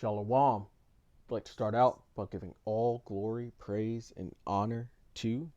Shalom. I'd like to start out by giving all glory, praise, and honor to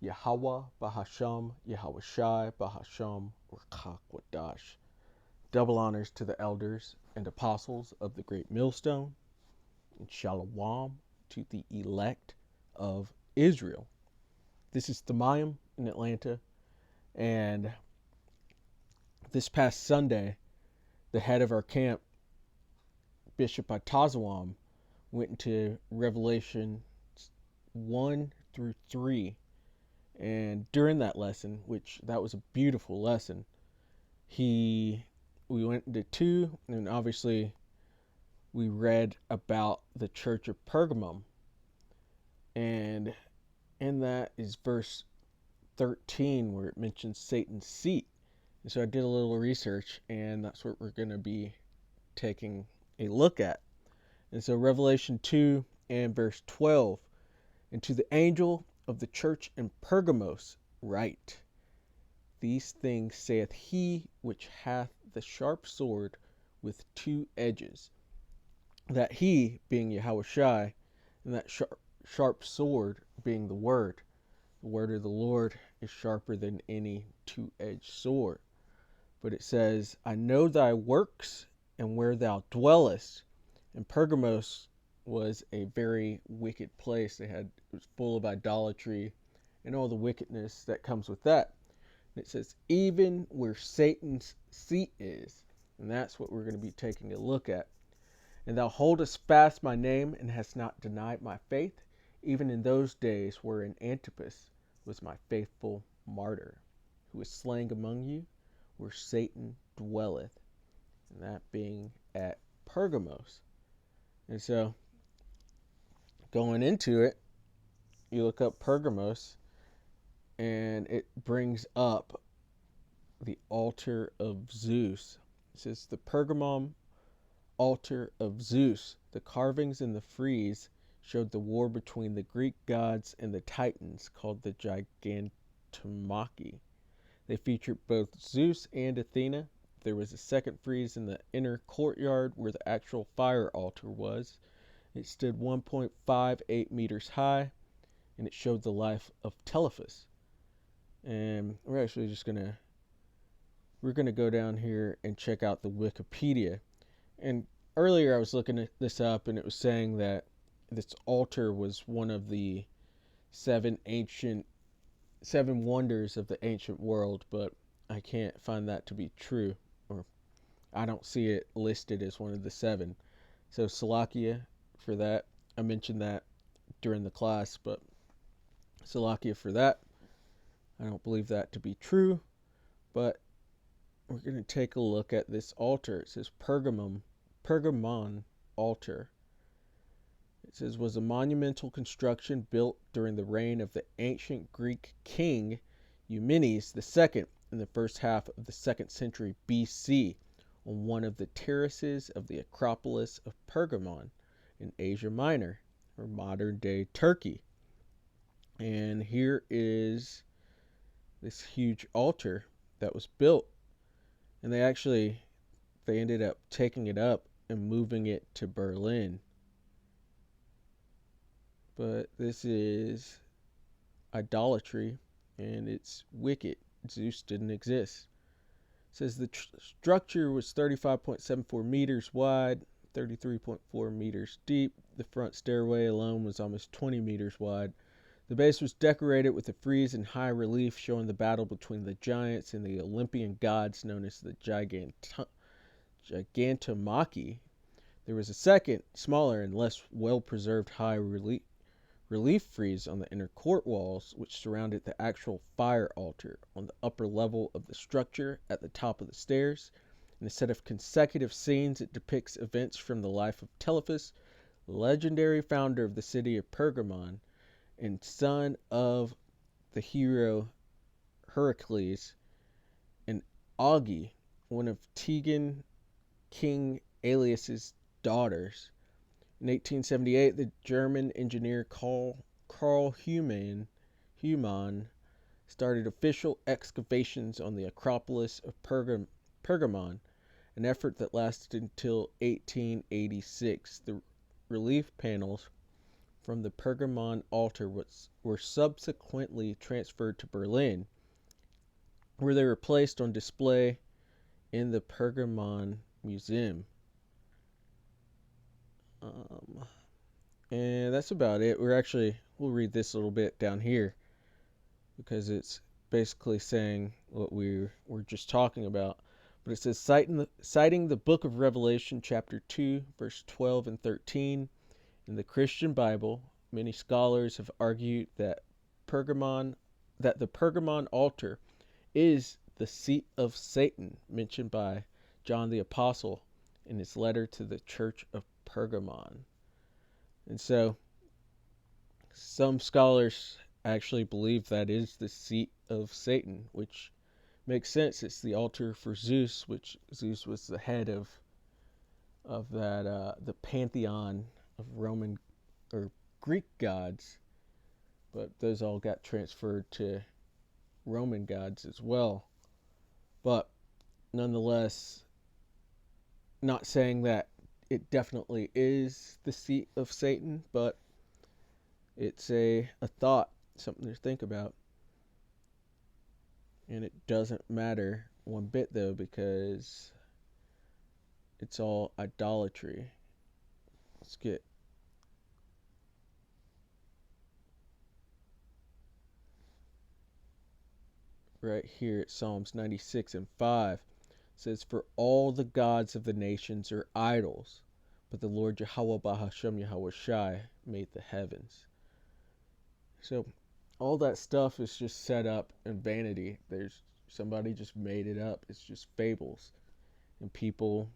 Yahweh Bahasham, Yahweh Shai Bahasham, Rakakwadash. Double honors to the elders and apostles of the Great Millstone, and Shalom to the elect of Israel. This is Thamayim in Atlanta, and this past Sunday, the head of our camp, Bishop Atazawam, went into Revelation 1 through 3. And during that lesson, which that was a beautiful lesson, we went into 2, and obviously we read about the church of Pergamum. And in that is verse 13 where it mentions Satan's seat. And so I did a little research, and that's what we're going to be taking a look at. And so Revelation 2 and verse 12, and to the angel of the church in Pergamos write, these things saith he which hath the sharp sword with 2 edges, that he being Yahushai, and that sharp sword being the word of the Lord is sharper than any 2-edged sword. But it says, I know thy works and where thou dwellest. And Pergamos was a very wicked place. It was full of idolatry and all the wickedness that comes with that. And it says, even where Satan's seat is. And that's what we're going to be taking a look at. And thou holdest fast my name, and hast not denied my faith, even in those days wherein Antipas was my faithful martyr, who was slain among you, where Satan dwelleth, and that being at Pergamos. And so, going into it, you look up Pergamos, and it brings up the altar of Zeus. It says, the Pergamum altar of Zeus. The carvings in the frieze showed the war between the Greek gods and the Titans, called the Gigantomachy. They featured both Zeus and Athena. There was a second frieze in the inner courtyard where the actual fire altar was. It stood 1.58 meters high, and it showed the life of Telephus. And we're actually just gonna go down here and check out the Wikipedia. And earlier I was looking this up, and it was saying that this altar was one of the 7 wonders of the ancient world, but I can't find that to be true, or I don't see it listed as one of the 7. So Salakia for that. I mentioned that during the class, but Salakia for that. I don't believe that to be true, but we're going to take a look at this altar. It says Pergamon altar. It says, was a monumental construction built during the reign of the ancient Greek king Eumenes II in the first half of the 2nd century BC on one of the terraces of the Acropolis of Pergamon in Asia Minor, or modern-day Turkey. And here is this huge altar that was built. And they ended up taking it up and moving it to Berlin. But this is idolatry, and it's wicked. Zeus didn't exist. It says the structure was 35.74 meters wide, 33.4 meters deep. The front stairway alone was almost 20 meters wide. The base was decorated with a frieze in high relief showing the battle between the giants and the Olympian gods known as the Gigantomachy. There was a second, smaller and less well-preserved high relief frieze on the inner court walls, which surrounded the actual fire altar on the upper level of the structure at the top of the stairs. In a set of consecutive scenes, it depicts events from the life of Telephus, legendary founder of the city of Pergamon, and son of the hero Heracles, and Augie, one of Tegan King Aelius's daughters. In 1878, the German engineer Karl Humann started official excavations on the Acropolis of Pergamon an effort that lasted until 1886. The relief panels from the Pergamon altar were subsequently transferred to Berlin, where they were placed on display in the Pergamon Museum. And that's about it. We'll read this a little bit down here because it's basically saying what we were just talking about. But it says, citing the book of Revelation, chapter 2, verse 12 and 13, in the Christian Bible, many scholars have argued that the Pergamon altar is the seat of Satan mentioned by John the Apostle in his letter to the church of Pergamon. And so some scholars actually believe that is the seat of Satan, which makes sense. It's the altar for Zeus, which Zeus was the head of that the pantheon of Roman or Greek gods, but those all got transferred to Roman gods as well. But nonetheless, not saying that it definitely is the seat of Satan, but it's a thought, something to think about. And it doesn't matter one bit, though, because it's all idolatry. Let's get right here at Psalms 96 and 5. It says, "For all the gods of the nations are idols, but the Lord Yahweh Bahashem Yahweh Shai made the heavens." So all that stuff is just set up in vanity. There's somebody just made it up. It's just fables. And people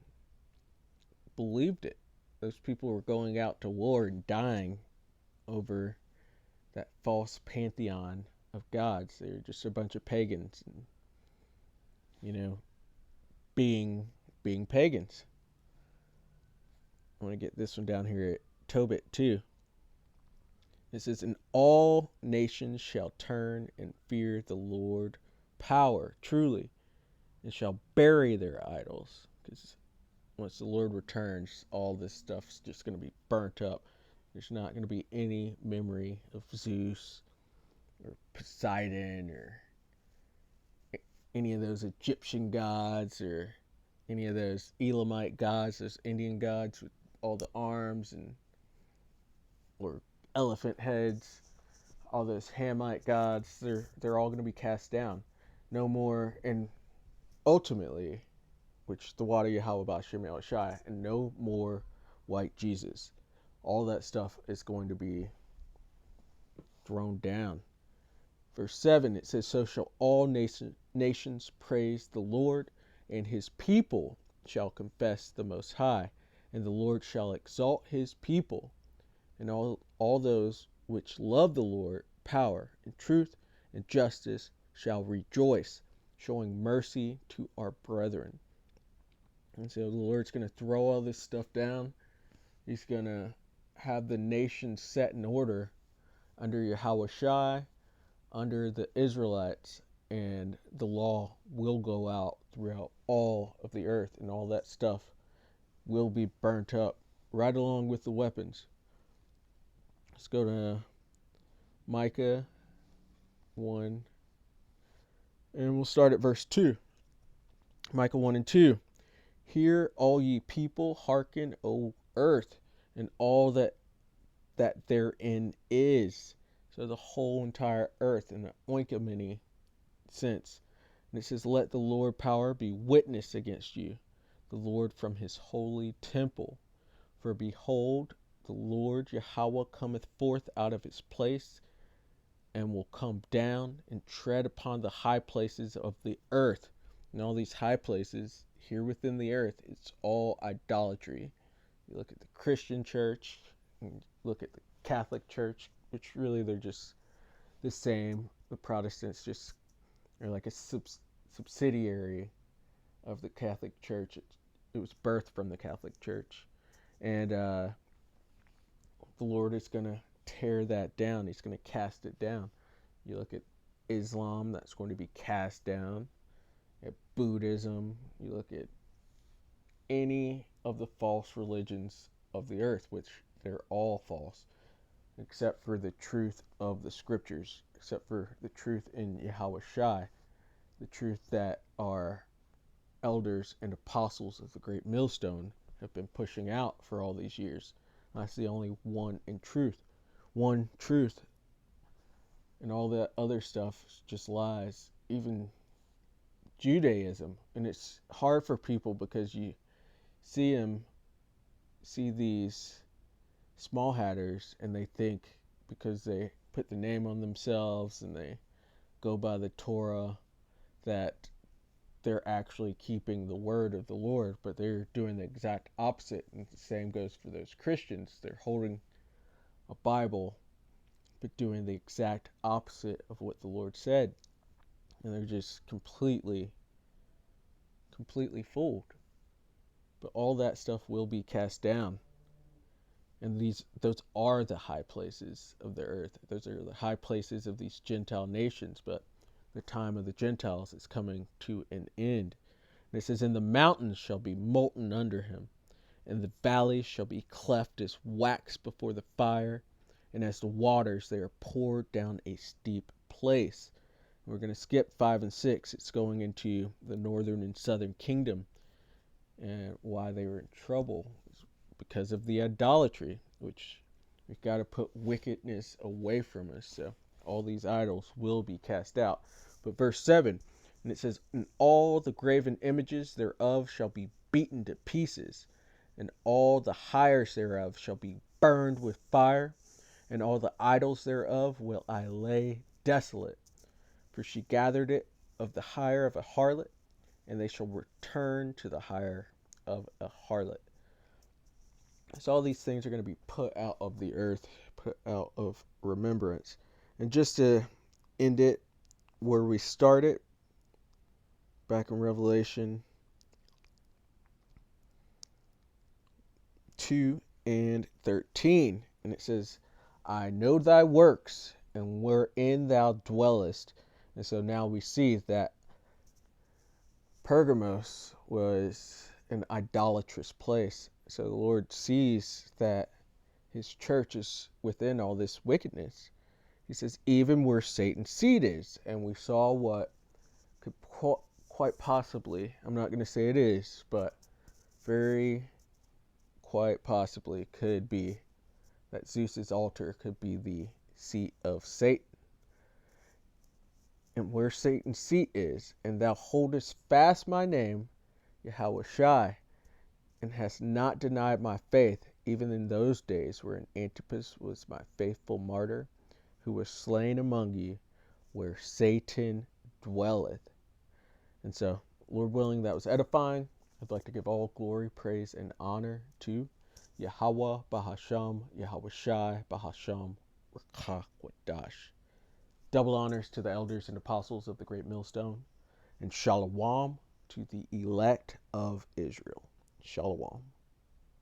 believed it. Those people were going out to war and dying over that false pantheon of gods. They were just a bunch of pagans and, being pagans. I want to get this one down here at Tobit too. It says, "And all nations shall turn and fear the Lord power, truly, and shall bury their idols." Because once the Lord returns, all this stuff's just going to be burnt up. There's not going to be any memory of Zeus or Poseidon or any of those Egyptian gods or any of those Elamite gods, those Indian gods with all the arms or elephant heads, all those Hamite gods. They're all going to be cast down. No more, and ultimately, which the water Yahweh Bashem Yahweh Shai, and no more white Jesus. All that stuff is going to be thrown down. Verse 7, it says, "So shall all nations praise the Lord, and his people shall confess the Most High, and the Lord shall exalt his people, and all those which love the Lord, power and truth and justice shall rejoice, showing mercy to our brethren." And so the Lord's going to throw all this stuff down. He's going to have the nation set in order under Yahweh Shai, under the Israelites, and the law will go out throughout all of the earth, and all that stuff will be burnt up right along with the weapons. Let's go to Micah 1, and we'll start at verse 2. Micah 1 and 2. "Hear, all ye people, hearken, O earth, and all that therein is." So the whole entire earth in an oikoumene sense. And it says, "Let the Lord power be witness against you, the Lord from his holy temple. For behold, the Lord Yahweh cometh forth out of his place, and will come down and tread upon the high places of the earth." And all these high places here within the earth, it's all idolatry. You look at the Christian church, and look at the Catholic church, which really they're just the same. The Protestants just are like a subsidiary of the Catholic Church. It was birthed from the Catholic Church. And the Lord is going to tear that down. He's going to cast it down. You look at Islam, that's going to be cast down. At Buddhism, you look at any of the false religions of the earth, which they're all false, except for the truth of the scriptures, except for the truth in Yahweh Shai, the truth that our elders and apostles of the Great Millstone have been pushing out for all these years. That's the only one truth, and all that other stuff is just lies. Even Judaism, and it's hard for people because you see these small hatters, and they think because they put the name on themselves and they go by the Torah that they're actually keeping the word of the Lord, but they're doing the exact opposite. And the same goes for those Christians. They're holding a Bible, but doing the exact opposite of what the Lord said. And they're just completely fooled. But all that stuff will be cast down. And those are the high places of the earth. Those are the high places of these Gentile nations, but the time of the Gentiles is coming to an end. And it says, and the mountains shall be molten under him, and the valleys shall be cleft as wax before the fire, and as the waters they are poured down a steep place. And we're going to skip 5 and 6. It's going into the northern and southern kingdom, and why they were in trouble is because of the idolatry, which we've got to put wickedness away from us. So all these idols will be cast out. But verse 7, and it says, and all the graven images thereof shall be beaten to pieces, and all the hires thereof shall be burned with fire, and all the idols thereof will I lay desolate. For she gathered it of the hire of a harlot, and they shall return to the hire of a harlot. So all these things are going to be put out of the earth, put out of remembrance. And just to end it where we started, back in Revelation 2 and 13. And it says, I know thy works, and wherein thou dwellest. And so now we see that Pergamos was an idolatrous place. So the Lord sees that his church is within all this wickedness. He says, even where Satan's seat is. And we saw what could quite possibly, I'm not going to say it is, but very quite possibly could be that Zeus's altar could be the seat of Satan. And where Satan's seat is, and thou holdest fast my name, Yahweh Shai, and hast not denied my faith, even in those days wherein Antipas was my faithful martyr, who was slain among you, where Satan dwelleth. And so, Lord willing, that was edifying. I'd like to give all glory, praise, and honor to Yahweh Bahasham, Yahweh Shai Bahasham, Rakakwadash. Double honors to the elders and apostles of the Great Millstone, and Shalom to the elect of Israel. Shalom.